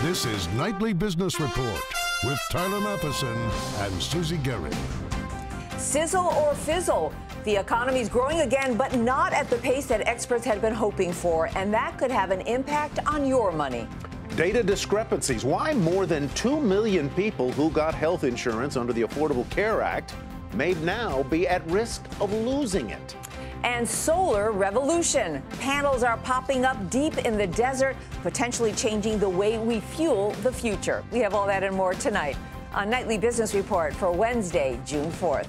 This is Nightly Business Report with Tyler Matheson and Susie Gehring. Sizzle or fizzle? The economy's growing again, but not at the pace that experts had been hoping for, and that could have an impact on your money. Data discrepancies. Why more than 2 million people who got health insurance under the Affordable Care Act may now be at risk of losing it. And solar revolution. Panels are popping up deep in the desert, potentially changing the way we fuel the future. We have all that and more tonight on Nightly Business Report for Wednesday, June 4th.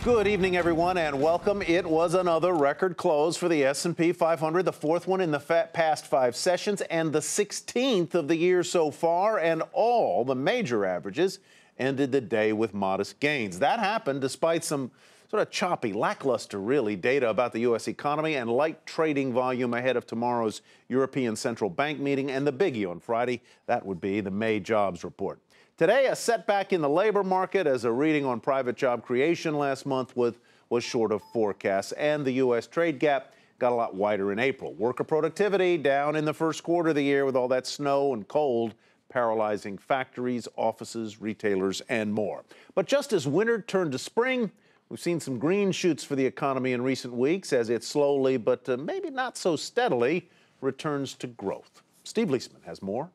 Good evening, everyone, and welcome. It was another record close for the S&P 500, the fourth one in the past 5 sessions and the 16th of the year so far, and all the major averages ended the day with modest gains. That happened despite some sort of choppy, lackluster, really, data about the U.S. economy and light trading volume ahead of tomorrow's European Central Bank meeting and the biggie on Friday. That would be the May jobs report. Today, a setback in the labor market as a reading on private job creation last month was short of forecasts, and the U.S. trade gap got a lot wider in April. Worker productivity down in the first quarter of the year with all that snow and cold paralyzing factories, offices, retailers, and more. But just as winter turned to spring, we've seen some green shoots for the economy in recent weeks as it slowly, but maybe not so steadily, returns to growth. Steve Leisman has more.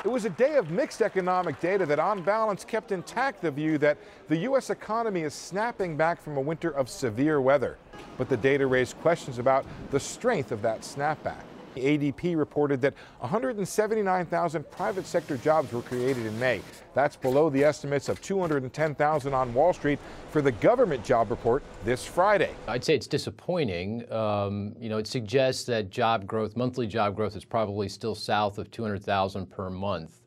It was a day of mixed economic data that, on balance, kept intact the view that the U.S. economy is snapping back from a winter of severe weather. But the data raised questions about the strength of that snapback. ADP reported that 179,000 private sector jobs were created in May. That's below the estimates of 210,000 on Wall Street for the government job report this Friday. I'd say it's disappointing. It suggests that job growth, monthly job growth, is probably still south of 200,000 per month.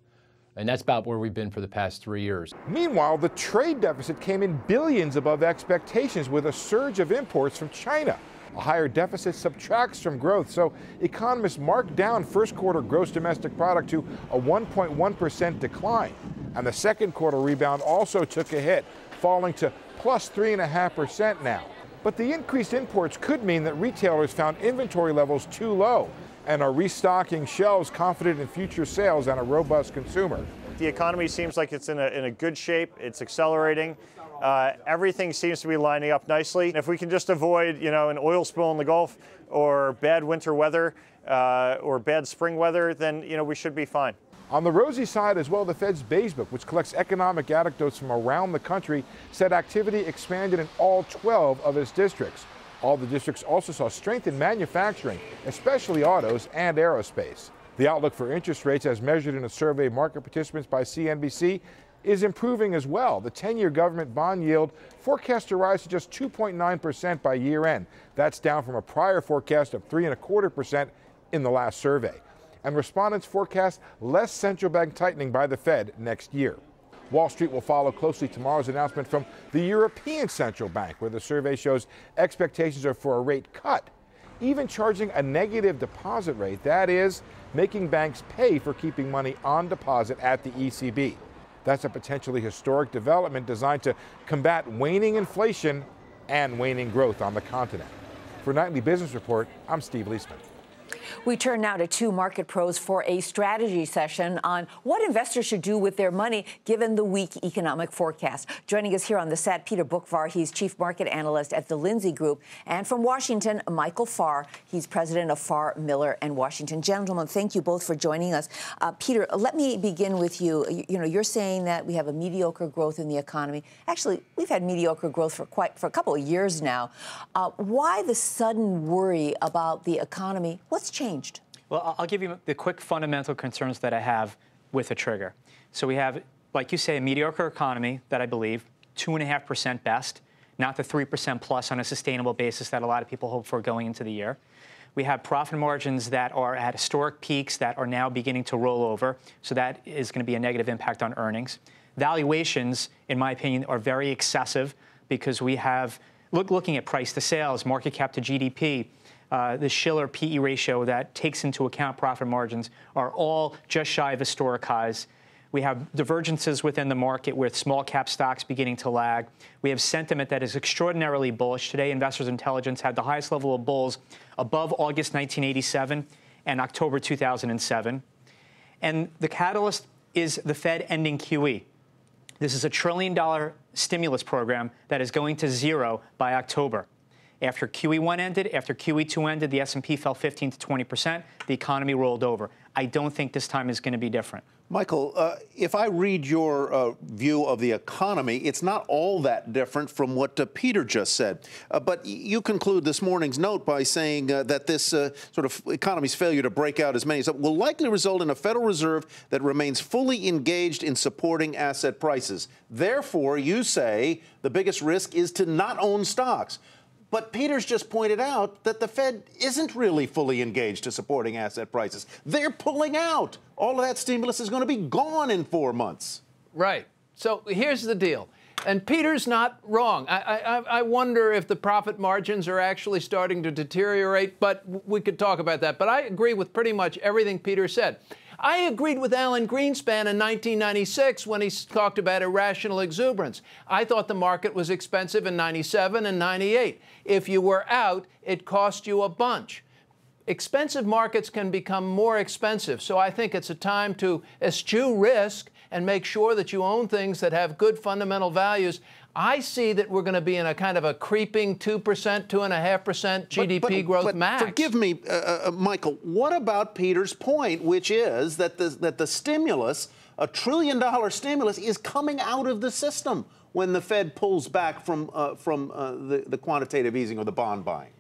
And that's about where we've been for the past 3 years. Meanwhile, the trade deficit came in billions above expectations with a surge of imports from China. A higher deficit subtracts from growth, so economists marked down first quarter gross domestic product to a 1.1% decline. And the second quarter rebound also took a hit, falling to plus 3.5% now. But the increased imports could mean that retailers found inventory levels too low and are restocking shelves confident in future sales and a robust consumer. The economy seems like it's in a good shape. It's accelerating. Everything seems to be lining up nicely. If we can just avoid, an oil spill in the Gulf or bad winter weather or bad spring weather, then, we should be fine. On the rosy side as well, the Fed's Beige Book, which collects economic anecdotes from around the country, said activity expanded in all 12 of its districts. All the districts also saw strength in manufacturing, especially autos and aerospace. The outlook for interest rates, as measured in a survey of market participants by CNBC, is improving as well. The 10-year government bond yield forecast to rise to just 2.9% by year end. That's down from a prior forecast of 3.25% in the last survey. And respondents forecast less central bank tightening by the Fed next year. Wall Street will follow closely tomorrow's announcement from the European Central Bank, where the survey shows expectations are for a rate cut, even charging a negative deposit rate, that is, making banks pay for keeping money on deposit at the ECB. That's a potentially historic development designed to combat waning inflation and waning growth on the continent. For Nightly Business Report, I'm Steve Leisman. We turn now to two market pros for a strategy session on what investors should do with their money given the weak economic forecast. Joining us here on the set, Peter Boockvar. He's chief market analyst at the Lindsay Group. And from Washington, Michael Farr. He's president of Farr, Miller & Washington. Gentlemen, thank you both for joining us. Peter, let me begin with you. You're saying that we have a mediocre growth in the economy. Actually, we've had mediocre growth for a couple of years now. Why the sudden worry about the economy? What's changed? Well, I'll give you the quick fundamental concerns that I have with a trigger. So we have, like you say, a mediocre economy that I believe 2.5% best, not the 3% plus on a sustainable basis that a lot of people hope for going into the year. We have profit margins that are at historic peaks that are now beginning to roll over. So that is going to be a negative impact on earnings. Valuations, in my opinion, are very excessive because we have, looking at price to sales, market cap to GDP, the Shiller PE ratio that takes into account profit margins are all just shy of historic highs. We have divergences within the market with small cap stocks beginning to lag. We have sentiment that is extraordinarily bullish. Today, Investors Intelligence had the highest level of bulls above August 1987 and October 2007. And the catalyst is the Fed ending QE. This is a $1 trillion stimulus program that is going to zero by October. After QE1 ended, after QE2 ended, the S&P fell 15 to 20%. The economy rolled over. I don't think this time is going to be different. Michael, if I read your view of the economy, it's not all that different from what Peter just said. But you conclude this morning's note by saying that this sort of economy's failure to break out as many as will likely result in a Federal Reserve that remains fully engaged in supporting asset prices. Therefore, you say the biggest risk is to not own stocks. But Peter's just pointed out that the Fed isn't really fully engaged to supporting asset prices. They're pulling out. All of that stimulus is going to be gone in 4 months. Right. So here's the deal. And Peter's not wrong. I wonder if the profit margins are actually starting to deteriorate, but we could talk about that. But I agree with pretty much everything Peter said. I agreed with Alan Greenspan in 1996 when he talked about irrational exuberance. I thought the market was expensive in 97 and 98. If you were out, it cost you a bunch. Expensive markets can become more expensive, so I think it's a time to eschew risk and make sure that you own things that have good fundamental values. I see that we're going to be in a kind of a creeping 2%, 2.5% GDP growth max. Forgive me, Michael, what about Peter's point, which is that the stimulus, $1 trillion stimulus, is coming out of the system when the Fed pulls back from the quantitative easing or the bond buying?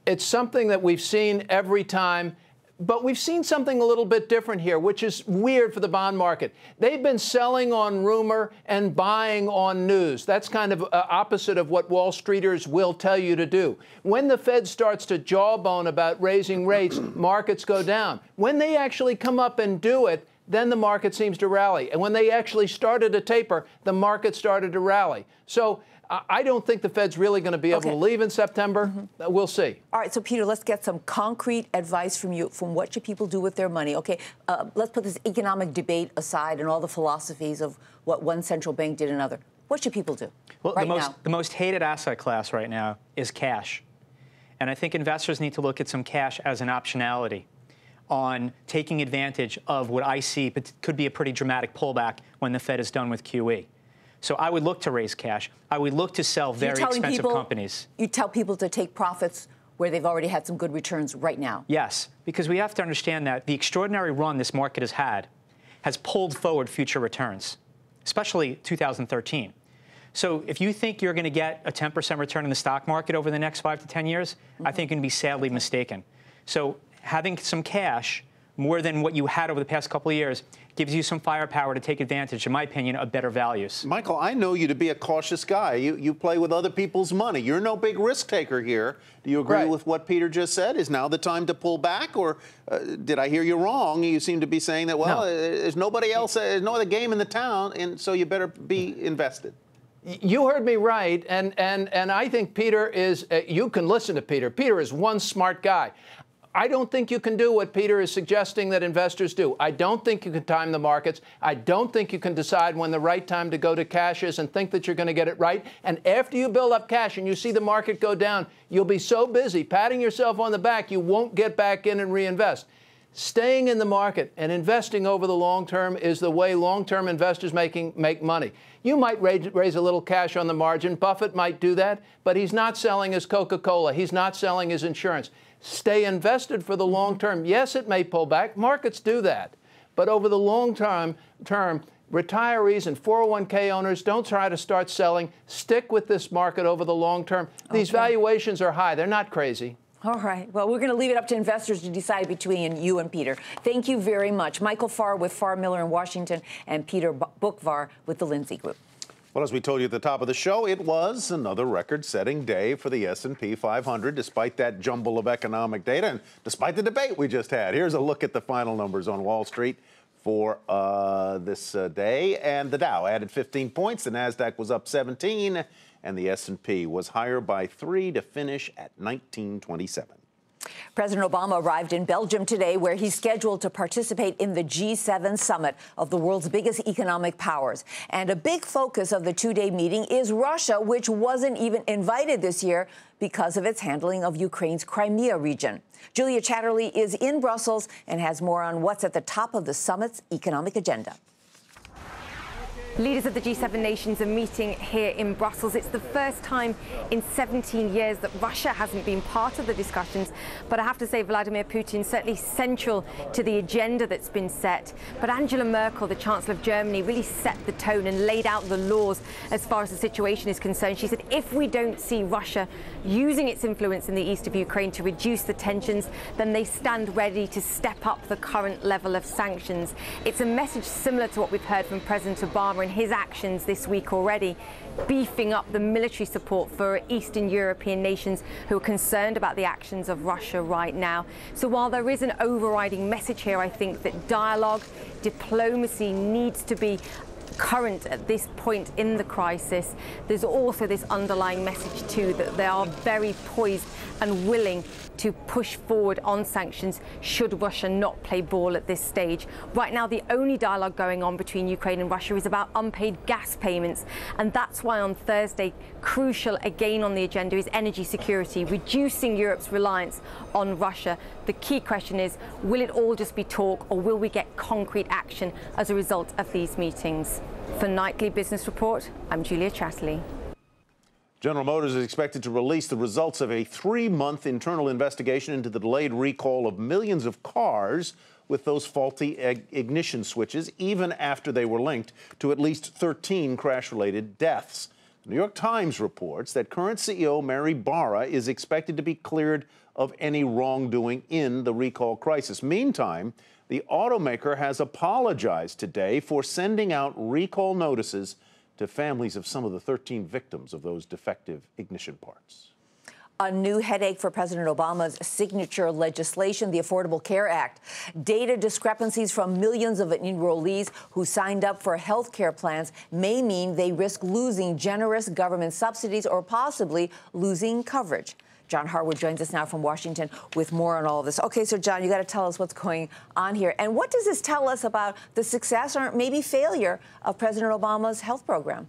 It's something that we've seen every time. But we've seen something a little bit different here, which is weird for the bond market. They've been selling on rumor and buying on news. That's kind of opposite of what Wall Streeters will tell you to do. When the Fed starts to jawbone about raising rates, markets go down. When they actually come up and do it, then the market seems to rally. And when they actually started to taper, the market started to rally. So I don't think the Fed's really going to be able to leave in September. We'll see. All right, so Peter, let's get some concrete advice from you. From what should people do with their money? Okay, let's put this economic debate aside and all the philosophies of what one central bank did another. What should people do now? The most hated asset class right now is cash. And I think investors need to look at some cash as an optionality on taking advantage of what I see could be a pretty dramatic pullback when the Fed is done with QE. So I would look to raise cash. I would look to sell very expensive companies. You tell people to take profits where they've already had some good returns right now. Yes, because we have to understand that the extraordinary run this market has had has pulled forward future returns, especially 2013. So if you think you're going to get a 10% return in the stock market over the next 5 to 10 years, I think you're going to be sadly mistaken. So having some cash, more than what you had over the past couple of years, gives you some firepower to take advantage, in my opinion, of better values. Michael, I know you to be a cautious guy. You play with other people's money. You're no big risk taker here. Do you agree with what Peter just said? Is now the time to pull back? Or did I hear you wrong? You seem to be saying that, well, there's nobody else, there's no other game in the town, and so you better be invested. You heard me right, and I think Peter is, you can listen to Peter. Peter is one smart guy. I don't think you can do what Peter is suggesting that investors do. I don't think you can time the markets. I don't think you can decide when the right time to go to cash is and think that you're going to get it right. And after you build up cash and you see the market go down, you'll be so busy patting yourself on the back, you won't get back in and reinvest. Staying in the market and investing over the long term is the way long-term investors make money. You might raise a little cash on the margin. Buffett might do that, but he's not selling his Coca-Cola. He's not selling his insurance. Stay invested for the long term. Yes, it may pull back. Markets do that. But over the long term, retirees and 401k owners, don't try to start selling. Stick with this market over the long term. These valuations are high. They're not crazy. All right. Well, we're going to leave it up to investors to decide between you and Peter. Thank you very much. Michael Farr with Farr Miller in Washington and Peter Boockvar with the Lindsay Group. Well, as we told you at the top of the show, it was another record-setting day for the S&P 500, despite that jumble of economic data and despite the debate we just had. Here's a look at the final numbers on Wall Street for this day. And the Dow added 15 points, the NASDAQ was up 17, and the S&P was higher by 3 to finish at 1927. President Obama arrived in Belgium today, where he's scheduled to participate in the G7 summit of the world's biggest economic powers. And a big focus of the two-day meeting is Russia, which wasn't even invited this year because of its handling of Ukraine's Crimea region. Julia Chatterley is in Brussels and has more on what's at the top of the summit's economic agenda. Leaders of the G7 nations are meeting here in Brussels. It's the first time in 17 years that Russia hasn't been part of the discussions. But I have to say, Vladimir Putin certainly central to the agenda that's been set. But Angela Merkel, the Chancellor of Germany, really set the tone and laid out the laws as far as the situation is concerned. She said, if we don't see Russia using its influence in the east of Ukraine to reduce the tensions, then they stand ready to step up the current level of sanctions. It's a message similar to what we've heard from President Obama in his actions this week already, beefing up the military support for Eastern European nations who are concerned about the actions of Russia right now. So while there is an overriding message here, I think that dialogue, diplomacy needs to be current at this point in the crisis. There's also this underlying message too that they are very poised and willing to push forward on sanctions should Russia not play ball at this stage. Right now, the only dialogue going on between Ukraine and Russia is about unpaid gas payments. And that's why on Thursday, crucial again on the agenda is energy security, reducing Europe's reliance on Russia. The key question is, will it all just be talk, or will we get concrete action as a result of these meetings? For Nightly Business Report, I'm Julia Chatterley. General Motors is expected to release the results of a 3-month internal investigation into the delayed recall of millions of cars with those faulty ignition switches, even after they were linked to at least 13 crash-related deaths. The New York Times reports that current CEO Mary Barra is expected to be cleared of any wrongdoing in the recall crisis. Meantime, the automaker has apologized today for sending out recall notices to families of some of the 13 victims of those defective ignition parts. A new headache for President Obama's signature legislation, the Affordable Care Act. Data discrepancies from millions of enrollees who signed up for health care plans may mean they risk losing generous government subsidies or possibly losing coverage. John Harwood joins us now from Washington with more on all of this. Okay, so John, you got to tell us what's going on here. And what does this tell us about the success or maybe failure of President Obama's health program?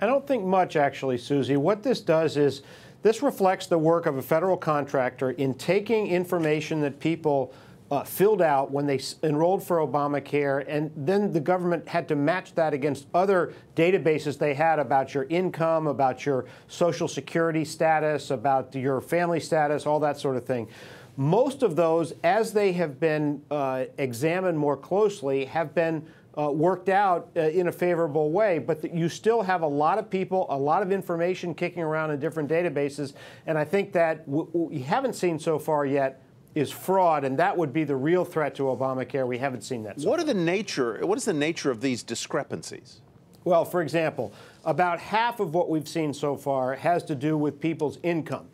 I don't think much, actually, Susie. What this does is this reflects the work of a federal contractor in taking information that people filled out when they enrolled for Obamacare, and then the government had to match that against other databases they had about your income, about your Social Security status, about your family status, all that sort of thing. Most of those, as they have been examined more closely, have been worked out in a favorable way, but you still have a lot of people, a lot of information kicking around in different databases, and I think that what we haven't seen so far yet is fraud, and that would be the real threat to Obamacare. We haven't seen that so far. What is the nature of these discrepancies? Well, for example, about half of what we've seen so far has to do with people's income.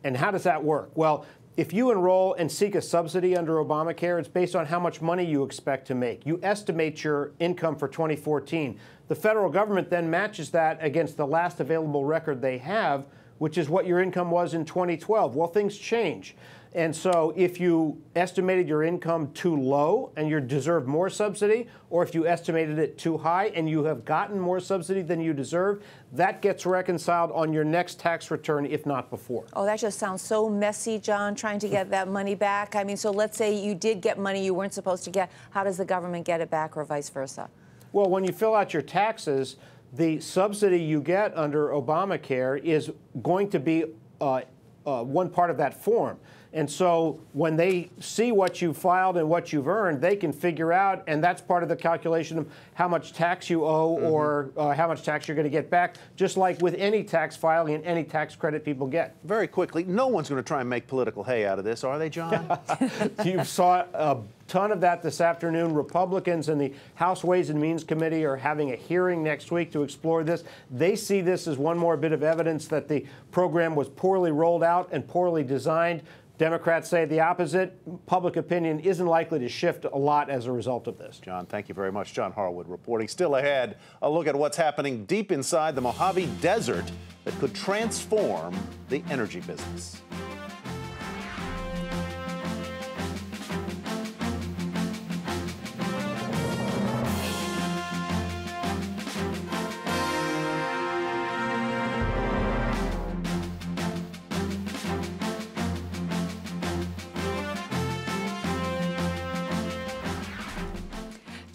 And how does that work? Well, if you enroll and seek a subsidy under Obamacare, it's based on how much money you expect to make. You estimate your income for 2014. The federal government then matches that against the last available record they have, which is what your income was in 2012. Well, things change. And so if you estimated your income too low and you deserve more subsidy, or if you estimated it too high and you have gotten more subsidy than you deserve, that gets reconciled on your next tax return, if not before. Oh, that just sounds so messy, John, trying to get that money back. I mean, so let's say you did get money you weren't supposed to get. How does the government get it back, or vice versa? Well, when you fill out your taxes, the subsidy you get under Obamacare is going to be one part of that form. And so when they see what you filed and what you've earned, they can figure out, and that's part of the calculation of how much tax you owe or how much tax you're going to get back, just like with any tax filing and any tax credit people get. Very quickly, no one's going to try and make political hay out of this, are they, John? You saw a ton of that this afternoon. Republicans in the House Ways and Means Committee are having a hearing next week to explore this. They see this as one more bit of evidence that the program was poorly rolled out and poorly designed. Democrats say the opposite. Public opinion isn't likely to shift a lot as a result of this. John, thank you very much. John Harwood reporting. Still ahead, a look at what's happening deep inside the Mojave Desert that could transform the energy business.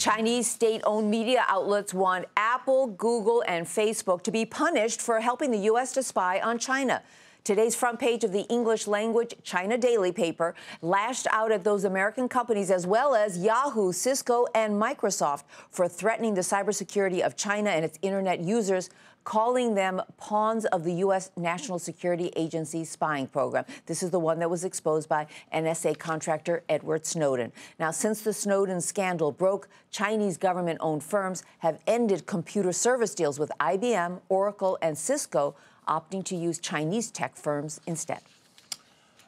Chinese state-owned media outlets want Apple, Google, and Facebook to be punished for helping the U.S. to spy on China. Today's front page of the English-language China Daily paper lashed out at those American companies as well as Yahoo, Cisco, and Microsoft for threatening the cybersecurity of China and its internet users, calling them pawns of the U.S. National Security Agency's spying program. This is the one that was exposed by NSA contractor Edward Snowden. Now, since the Snowden scandal broke, Chinese government-owned firms have ended computer service deals with IBM, Oracle, and Cisco, opting to use Chinese tech firms instead.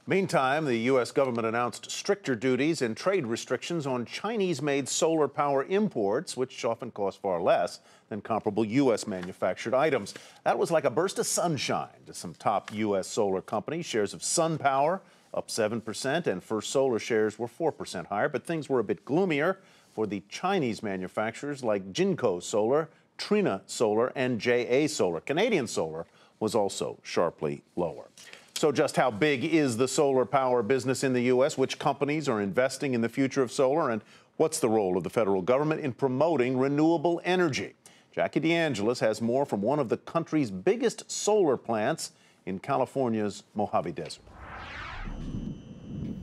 Meantime, the U.S. government announced stricter duties and trade restrictions on Chinese-made solar power imports, which often cost far less than comparable U.S. manufactured items. That was like a burst of sunshine to some top U.S. solar companies. Shares of SunPower up 7%, and First Solar shares were 4% higher. But things were a bit gloomier for the Chinese manufacturers like Jinko Solar, Trina Solar, and JA Solar. Canadian Solar was also sharply lower. So just how big is the solar power business in the U.S.? Which companies are investing in the future of solar? And what's the role of the federal government in promoting renewable energy? Jackie DeAngelis has more from one of the country's biggest solar plants in California's Mojave Desert.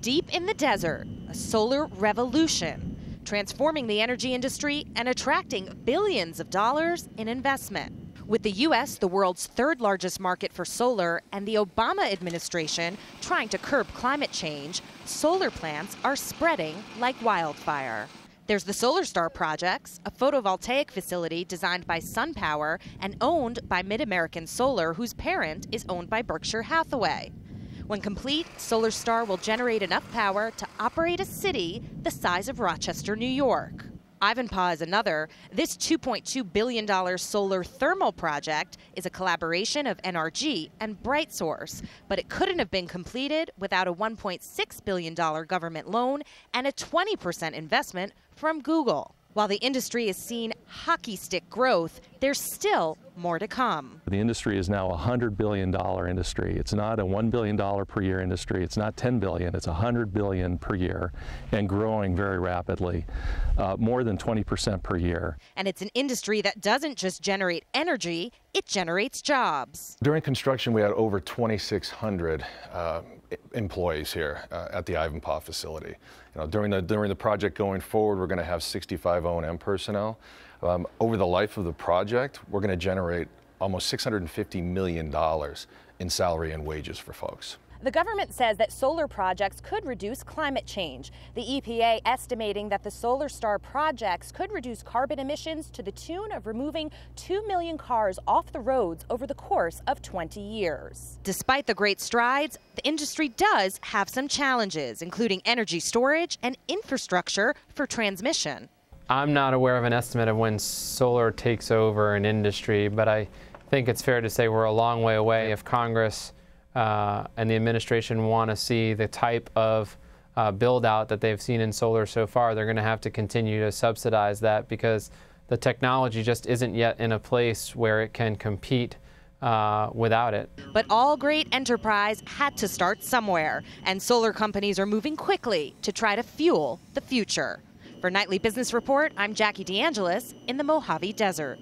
Deep in the desert, a solar revolution, transforming the energy industry and attracting billions of dollars in investment. With the U.S., the world's third largest market for solar, and the Obama administration trying to curb climate change, solar plants are spreading like wildfire. There's the SolarStar Projects, a photovoltaic facility designed by SunPower and owned by MidAmerican Solar, whose parent is owned by Berkshire Hathaway. When complete, SolarStar will generate enough power to operate a city the size of Rochester, New York. Ivanpah is another. This $2.2 billion solar thermal project is a collaboration of NRG and BrightSource, but it couldn't have been completed without a $1.6 billion government loan and a 20% investment from Google. While the industry has seen hockey stick growth, there's still more to come. The industry is now a $100 billion industry. It's not a $1 billion per year industry. It's not $10 billion. It's $100 billion per year and growing very rapidly, more than 20% per year. And it's an industry that doesn't just generate energy, it generates jobs. During construction, we had over 2,600 employees here at the Ivanpah facility. You know, during the project going forward, we're going to have 65 O&M personnel. Over the life of the project, we're going to generate almost $650 million in salary and wages for folks. The government says that solar projects could reduce climate change. The EPA estimating that the SolarStar projects could reduce carbon emissions to the tune of removing 2 million cars off the roads over the course of 20 years. Despite the great strides, the industry does have some challenges, including energy storage and infrastructure for transmission. I'm not aware of an estimate of when solar takes over an industry, but I think it's fair to say we're a long way away. If Congress and the administration want to see the type of build out that they've seen in solar so far, they're going to have to continue to subsidize that because the technology just isn't yet in a place where it can compete without it. But all great enterprise had to start somewhere, and solar companies are moving quickly to try to fuel the future. For Nightly Business Report, I'm Jackie DeAngelis in the Mojave Desert.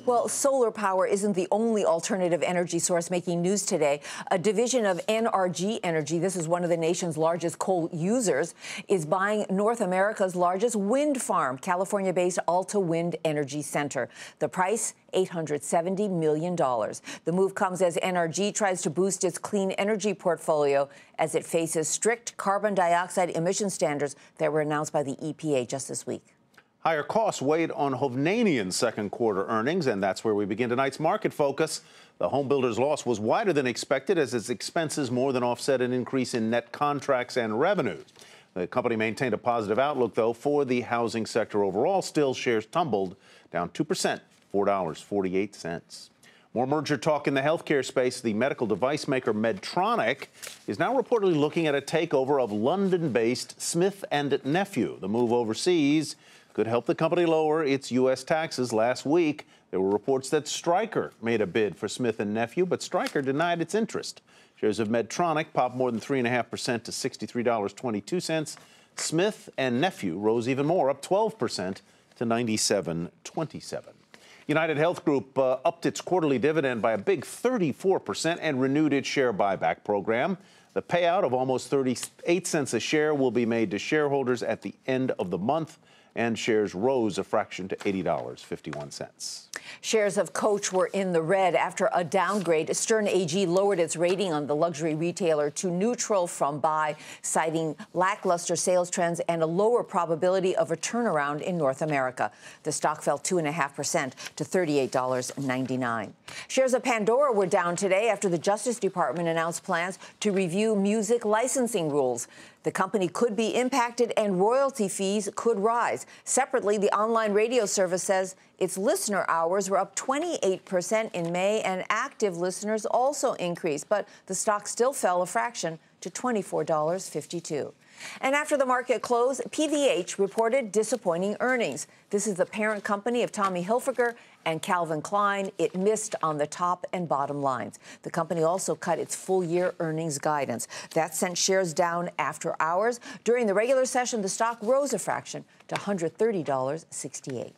Well, solar power isn't the only alternative energy source making news today. A division of NRG Energy, this is one of the nation's largest coal users, is buying North America's largest wind farm, California-based Alta Wind Energy Center. The price, $870 million. The move comes as NRG tries to boost its clean energy portfolio as it faces strict carbon dioxide emission standards that were announced by the EPA just this week. Higher costs weighed on Hovnanian's second quarter earnings, and that's where we begin tonight's market focus. The home builder's loss was wider than expected as its expenses more than offset an increase in net contracts and revenues. The company maintained a positive outlook, though, for the housing sector overall. Still, shares tumbled down 2%, $4.48. More merger talk in the healthcare space. The medical device maker Medtronic is now reportedly looking at a takeover of London-based Smith & Nephew. The move overseas could help the company lower its U.S. taxes. Last week, there were reports that Stryker made a bid for Smith & Nephew, but Stryker denied its interest. Shares of Medtronic popped more than 3.5% to $63.22. Smith & Nephew rose even more, up 12% to $97.27. United Health Group upped its quarterly dividend by a big 34% and renewed its share buyback program. The payout of almost 38 cents a share will be made to shareholders at the end of the month, and shares rose a fraction to $80.51. Shares of Coach were in the red after a downgrade. Stern AG lowered its rating on the luxury retailer to neutral from buy, citing lackluster sales trends and a lower probability of a turnaround in North America. The stock fell 2.5% to $38.99. Shares of Pandora were down today after the Justice Department announced plans to review music licensing rules. The company could be impacted and royalty fees could rise. Separately, the online radio service says its listener hours were up 28% in May, and active listeners also increased, but the stock still fell a fraction to $24.52. And after the market closed, PVH reported disappointing earnings. This is the parent company of Tommy Hilfiger and Calvin Klein. It missed on the top and bottom lines. The company also cut its full-year earnings guidance. That sent shares down after hours. During the regular session, the stock rose a fraction to $130.68.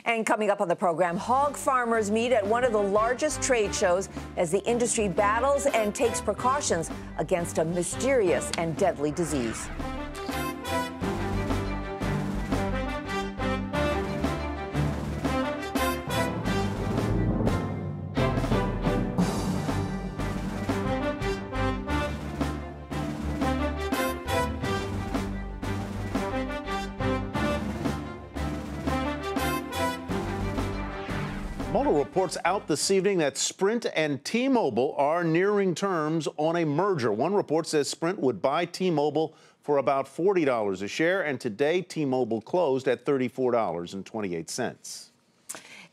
And coming up on the program, hog farmers meet at one of the largest trade shows as the industry battles and takes precautions against a mysterious and deadly disease. Mueller reports out this evening that Sprint and T-Mobile are nearing terms on a merger. One report says Sprint would buy T-Mobile for about $40 a share, and today T-Mobile closed at $34.28.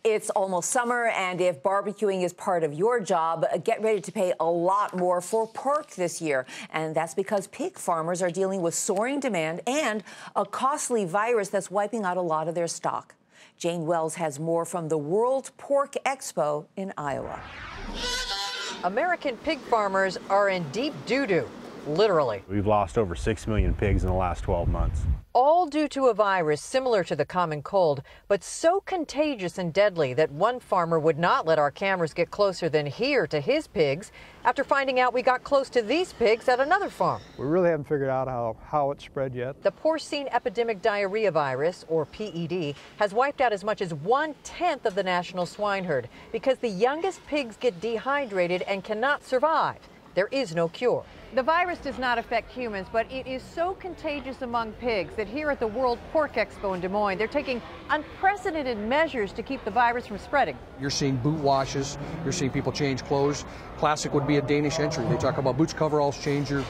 It's almost summer, and if barbecuing is part of your job, get ready to pay a lot more for pork this year. And that's because pig farmers are dealing with soaring demand and a costly virus that's wiping out a lot of their stock. Jane Wells has more from the World Pork Expo in Iowa. American pig farmers are in deep doo-doo, literally. We've lost over 6 million pigs in the last 12 months. All due to a virus similar to the common cold, but so contagious and deadly that one farmer would not let our cameras get closer than here to his pigs after finding out we got close to these pigs at another farm. We really haven't figured out how it spread yet. The porcine epidemic diarrhea virus, or PED, has wiped out as much as 1/10 of the national swine herd because the youngest pigs get dehydrated and cannot survive. There is no cure. The virus does not affect humans, but it is so contagious among pigs that here at the World Pork Expo in Des Moines, they're taking unprecedented measures to keep the virus from spreading. You're seeing boot washes, you're seeing people change clothes. Classic would be a Danish entry. They talk about boots, coveralls,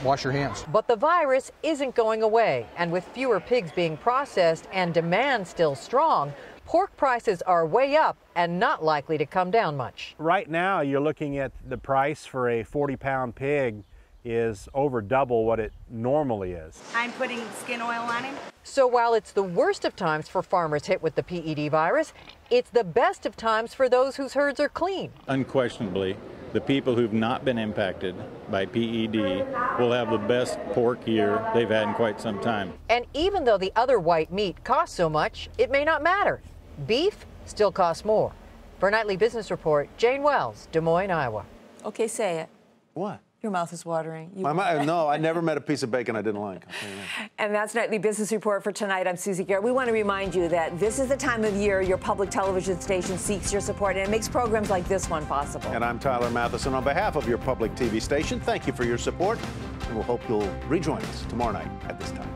wash your hands. But the virus isn't going away, and with fewer pigs being processed and demand still strong, pork prices are way up and not likely to come down much. Right now, you're looking at the price for a 40-pound pig is over double what it normally is. I'm putting skin oil on him. So while it's the worst of times for farmers hit with the PED virus, it's the best of times for those whose herds are clean. Unquestionably, the people who've not been impacted by PED will have the best pork year they've had in quite some time. And even though the other white meat costs so much, it may not matter. Beef still costs more. For Nightly Business Report, Jane Wells, Des Moines, Iowa. Okay, say it. What? Your mouth is watering. No, I never met a piece of bacon I didn't like. And that's Nightly Business Report for tonight. I'm Susie Garrett. We want to remind you that this is the time of year your public television station seeks your support, and it makes programs like this one possible. And I'm Tyler Matheson. On behalf of your public TV station, thank you for your support, and we'll hope you'll rejoin us tomorrow night at this time.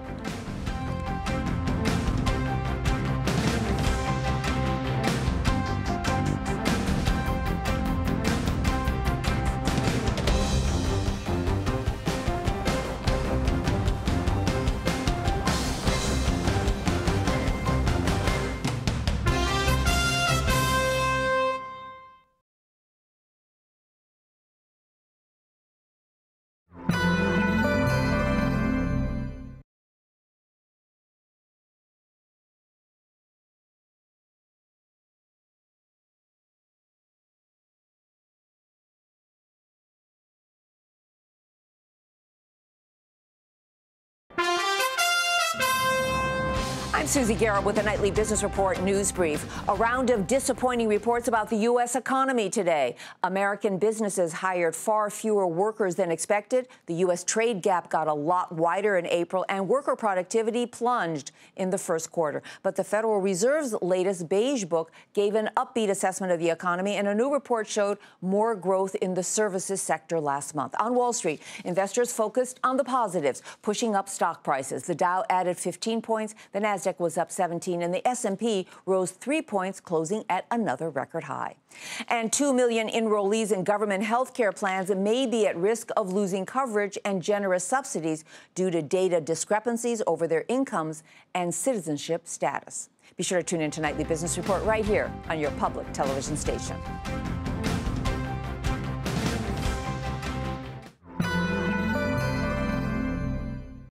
I'm Susie Garrett with the Nightly Business Report News Brief. A round of disappointing reports about the U.S. economy today. American businesses hired far fewer workers than expected. The U.S. trade gap got a lot wider in April, and worker productivity plunged in the first quarter. But the Federal Reserve's latest Beige Book gave an upbeat assessment of the economy, and a new report showed more growth in the services sector last month. On Wall Street, investors focused on the positives, pushing up stock prices. The Dow added 15 points, the Nasdaq was up 17, and the S&P rose 3 points, closing at another record high. And 2 million enrollees in government health care plans may be at risk of losing coverage and generous subsidies due to data discrepancies over their incomes and citizenship status. Be sure to tune in to Nightly Business Report right here on your public television station.